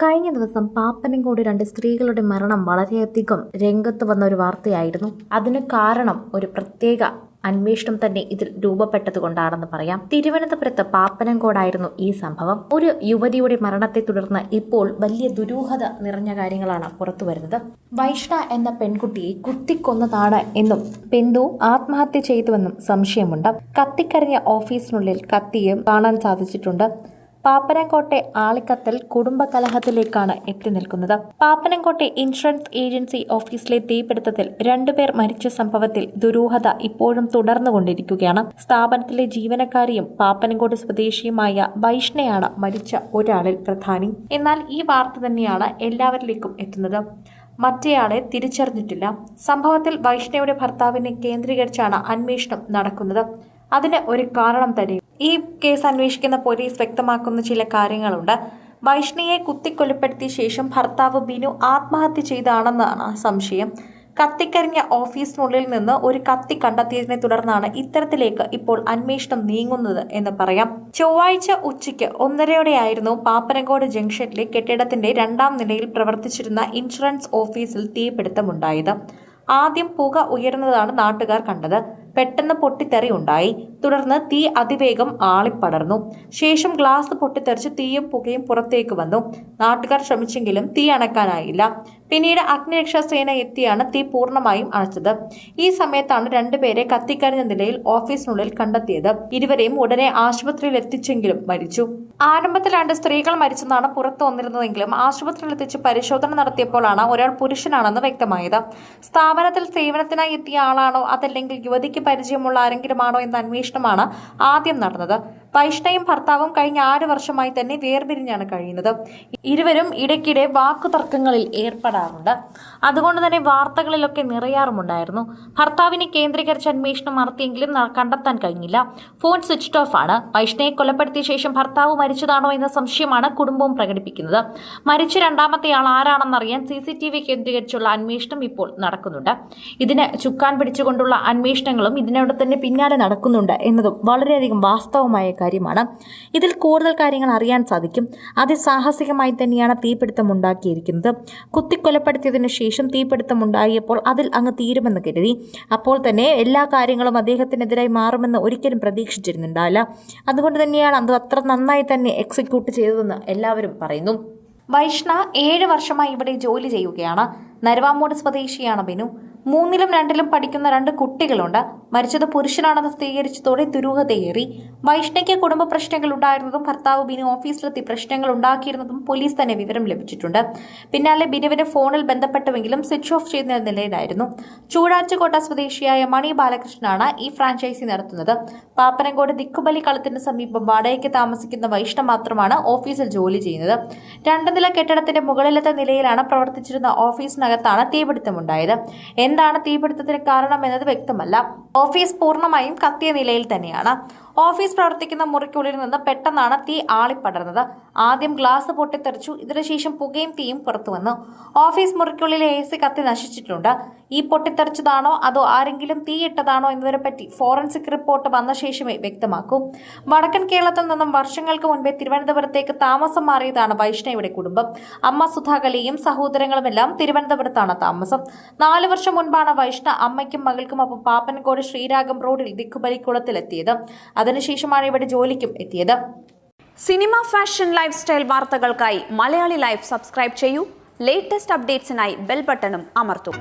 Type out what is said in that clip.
കഴിഞ്ഞ ദിവസം പാപ്പനംകോട് രണ്ട് സ്ത്രീകളുടെ മരണം വളരെയധികം രംഗത്ത് വന്ന ഒരു വാർത്തയായിരുന്നു. അതിന് കാരണം ഒരു പ്രത്യേക അന്വേഷണം തന്നെ ഇതിൽ രൂപപ്പെട്ടതുകൊണ്ടാണെന്ന് പറയാം. തിരുവനന്തപുരത്ത് പാപ്പനംകോടായിരുന്നു ഈ സംഭവം. ഒരു യുവതിയുടെ മരണത്തെ തുടർന്ന് ഇപ്പോൾ വലിയ ദുരൂഹത നിറഞ്ഞ കാര്യങ്ങളാണ് പുറത്തു വരുന്നത്. വൈഷ്ണ എന്ന പെൺകുട്ടിയെ കുത്തിക്കൊന്നതാണ് എന്നും ബിന്ദു ആത്മഹത്യ ചെയ്തുവെന്നും സംശയമുണ്ട്. കത്തിക്കരിഞ്ഞ ഓഫീസിനുള്ളിൽ കത്തിയും കാണാൻ സാധിച്ചിട്ടുണ്ട്. പാപ്പനംകോട്ടെ ആളിക്കത്തൽ കുടുംബകലഹത്തിലേക്കാണ് എത്തി നിൽക്കുന്നത്. പാപ്പനംകോട്ടെ ഇൻഷുറൻസ് ഏജൻസി ഓഫീസിലെ തീപിടുത്തത്തിൽ രണ്ടുപേർ മരിച്ച സംഭവത്തിൽ ദുരൂഹത ഇപ്പോഴും തുടർന്നുകൊണ്ടിരിക്കുകയാണ്. സ്ഥാപനത്തിലെ ജീവനക്കാരിയും പാപ്പനംകോട് സ്വദേശിയുമായ വൈഷ്ണയാണ് മരിച്ച ഒരാളിൽ പ്രധാനി. എന്നാൽ ഈ വാർത്ത തന്നെയാണ് എല്ലാവരിലേക്കും എത്തുന്നത്. മറ്റേയാളെ തിരിച്ചറിഞ്ഞിട്ടില്ല. സംഭവത്തിൽ വൈഷ്ണയുടെ ഭർത്താവിനെ കേന്ദ്രീകരിച്ചാണ് അന്വേഷണം നടക്കുന്നത്. അതിന് ഒരു കാരണം തന്നെ ഈ കേസ് അന്വേഷിക്കുന്ന പോലീസ് വ്യക്തമാക്കുന്ന ചില കാര്യങ്ങളുണ്ട്. വൈഷ്ണയെ കുത്തിക്കൊലപ്പെടുത്തിയ ശേഷം ഭർത്താവ് ബിനു ആത്മഹത്യ ചെയ്താണെന്നാണ് സംശയം. കത്തിക്കരിഞ്ഞ ഓഫീസിനുള്ളിൽ നിന്ന് ഒരു കത്തി കണ്ടെത്തിയതിനെ തുടർന്നാണ് ഇത്തരത്തിലേക്ക് ഇപ്പോൾ അന്വേഷണം നീങ്ങുന്നത് എന്ന് പറയാം. ചൊവ്വാഴ്ച ഉച്ചയ്ക്ക് 1:30 പാപ്പനംകോട് ജംഗ്ഷനിലെ കെട്ടിടത്തിന്റെ 2ാം നിലയിൽ പ്രവർത്തിച്ചിരുന്ന ഇൻഷുറൻസ് ഓഫീസിൽ തീപിടുത്തമുണ്ടായത്. ആദ്യം പുക ഉയർന്നതാണ് നാട്ടുകാർ കണ്ടത്. പെട്ടെന്ന് പൊട്ടിത്തെറി ഉണ്ടായി. തുടർന്ന് തീ അതിവേഗം ആളിപ്പടർന്നു. ശേഷം ഗ്ലാസ് പൊട്ടിത്തെറിച്ച് തീയും പുകയും പുറത്തേക്ക് വന്നു. നാട്ടുകാർ ശ്രമിച്ചെങ്കിലും തീ അണക്കാനായില്ല. പിന്നീട് അഗ്നിരക്ഷാസേന എത്തിയാണ് തീ പൂർണ്ണമായും അണച്ചത്. ഈ സമയത്താണ് രണ്ടുപേരെ കത്തിക്കരിഞ്ഞ നിലയിൽ ഓഫീസിനുള്ളിൽ കണ്ടെത്തിയത്. ഇരുവരെയും ഉടനെ ആശുപത്രിയിൽ എത്തിച്ചെങ്കിലും മരിച്ചു. ആരംഭത്തിൽ 2 സ്ത്രീകൾ മരിച്ചെന്നാണ് പുറത്തു വന്നിരുന്നതെങ്കിലും ആശുപത്രിയിൽ എത്തിച്ച് പരിശോധന നടത്തിയപ്പോഴാണ് ഒരാൾ പുരുഷനാണെന്ന് വ്യക്തമായത്. സ്ഥാപനത്തിൽ സേവനത്തിനായി എത്തിയ ആളാണോ അതല്ലെങ്കിൽ യുവതിക്ക് പരിചയമുള്ള ആരെങ്കിലുമാണോ എന്ന അന്വേഷണമാണ് ആദ്യം നടന്നത്. വൈഷ്ണയും ഭർത്താവും കഴിഞ്ഞ 6 വർഷമായി തന്നെ വേർപിരിഞ്ഞാണ് കഴിയുന്നത്. ഇരുവരും ഇടയ്ക്കിടെ വാക്കുതർക്കങ്ങളിൽ ഏർപ്പെടാറുണ്ട്. അതുകൊണ്ട് തന്നെ വാർത്തകളിലൊക്കെ നിറയാറുമുണ്ടായിരുന്നു. ഭർത്താവിനെ കേന്ദ്രീകരിച്ച് അന്വേഷണം നടത്തിയെങ്കിലും കണ്ടെത്താൻ കഴിഞ്ഞില്ല. ഫോൺ സ്വിച്ച് ഓഫ് ആണ്. വൈഷ്ണയെ കൊലപ്പെടുത്തിയ ശേഷം ഭർത്താവ് മരിച്ചതാണോ എന്ന സംശയമാണ് കുടുംബവും പ്രകടിപ്പിക്കുന്നത്. മരിച്ച 2ാമത്തെയാൾ ആരാണെന്നറിയാൻ CCTV കേന്ദ്രീകരിച്ചുള്ള അന്വേഷണം ഇപ്പോൾ നടക്കുന്നുണ്ട്. ഇതിന് ചുക്കാൻ പിടിച്ചുകൊണ്ടുള്ള അന്വേഷണങ്ങളും ഇതിനോട് തന്നെ പിന്നാലെ നടക്കുന്നുണ്ട് എന്നതും വളരെയധികം വാസ്തവമായ കാര്യമാണ്. ഇതിൽ കൂടുതൽ കാര്യങ്ങൾ അറിയാൻ സാധിക്കും. അതിസാഹസികമായി തന്നെയാണ് തീപിടുത്തം ഉണ്ടാക്കിയിരിക്കുന്നത്. കുത്തിക്കൊലപ്പെടുത്തിയതിനു ശേഷം തീപിടുത്തം ഉണ്ടായപ്പോൾ അതിൽ അങ്ങ് തീരുമെന്ന് കരുതി. അപ്പോൾ തന്നെ എല്ലാ കാര്യങ്ങളും അദ്ദേഹത്തിനെതിരായി മാറുമെന്ന് ഒരിക്കലും പ്രതീക്ഷിച്ചിരുന്നുണ്ടാവില്ല. അതുകൊണ്ട് തന്നെയാണ് അത് അത്ര നന്നായി തന്നെ എക്സിക്യൂട്ട് ചെയ്തതെന്ന് എല്ലാവരും പറയുന്നു. വൈഷ്ണ 7 വർഷമായി ഇവിടെ ജോലി ചെയ്യുകയാണ്. നരുവാമൂട് സ്വദേശിയാണ് ബിനു. 3ലും 2ലും പഠിക്കുന്ന 2 കുട്ടികളുണ്ട്. മരിച്ചത് പുരുഷനാണെന്ന് സ്ഥിരീകരിച്ചതോടെ ദുരൂഹതയേറി. വൈഷ്ണയ്ക്ക് കുടുംബ പ്രശ്നങ്ങൾ ഉണ്ടായിരുന്നതും ഭർത്താവ് ബിനു ഓഫീസിലെത്തി പ്രശ്നങ്ങൾ ഉണ്ടാക്കിയിരുന്നതും പോലീസ് തന്നെ വിവരം ലഭിച്ചിട്ടുണ്ട്. പിന്നാലെ ബിനുവിന് ഫോണിൽ ബന്ധപ്പെട്ടുവെങ്കിലും സ്വിച്ച് ഓഫ് ചെയ്യുന്ന നിലയിലായിരുന്നു. ചൂടാറ്റുകോട്ട സ്വദേശിയായ മണി ബാലകൃഷ്ണനാണ് ഈ ഫ്രാഞ്ചൈസി നടത്തുന്നത്. പാപ്പനംകോട് ദിക്കുബലി കളത്തിന് സമീപം വാടകയ്ക്ക് താമസിക്കുന്ന വൈഷ്ണ മാത്രമാണ് ഓഫീസിൽ ജോലി ചെയ്യുന്നത്. 2 നില കെട്ടിടത്തിന്റെ മുകളിലത്തെ നിലയിലാണ് പ്രവർത്തിച്ചിരുന്ന ഓഫീസിനകത്താണ് തീപിടുത്തമുണ്ടായത്. എന്താണ് തീപിടുത്തത്തിന് കാരണമെന്നത് വ്യക്തമല്ല. ഓഫീസ് പൂർണ്ണമായും കത്തിയ നിലയിൽ തന്നെയാണ്. ഓഫീസ് പ്രവർത്തിക്കുന്ന മുറിക്കുള്ളിൽ നിന്ന് പെട്ടെന്നാണ് തീ ആളിപ്പടർന്നത്. ആദ്യം ഗ്ലാസ് പൊട്ടിത്തെറിച്ചു. ഇതിനുശേഷം പുകയും തീയും പുറത്തു വന്നു. ഓഫീസ് മുറിക്കുള്ളിലെ AC കത്തി നശിച്ചിട്ടുണ്ട്. ഈ പൊട്ടിത്തെറിച്ചതാണോ അതോ ആരെങ്കിലും തീയിട്ടതാണോ എന്നതിനെപ്പറ്റി ഫോറൻസിക് റിപ്പോർട്ട് വന്ന ശേഷമേ വ്യക്തമാക്കൂ. വടക്കൻ കേരളത്തിൽ നിന്നും വർഷങ്ങൾക്ക് മുൻപേ തിരുവനന്തപുരത്തേക്ക് താമസം മാറിയതാണ് വൈഷ്ണയുടെ കുടുംബം. അമ്മ സുധാകലിയും സഹോദരങ്ങളുമെല്ലാം തിരുവനന്തപുരത്താണ് താമസം. 4 വർഷം മുൻപാണ് വൈഷ്ണ അമ്മയ്ക്കും മകൾക്കും ഒപ്പം പാപ്പനംകോട് ശ്രീരാഗം റോഡിൽ ദിക്കുബലിക്കുളത്തിലെത്തിയത്. അതിനുശേഷമാണ് ഇവിടെ ജോലിക്കും എത്തിയത്. സിനിമ, ഫാഷൻ, ലൈഫ് സ്റ്റൈൽ വാർത്തകൾക്കായി മലയാളി ലൈഫ് സബ്സ്ക്രൈബ് ചെയ്യൂ. ലേറ്റസ്റ്റ് അപ്ഡേറ്റ്സിനായി ബെൽ ബട്ടണും അമർത്തൂ.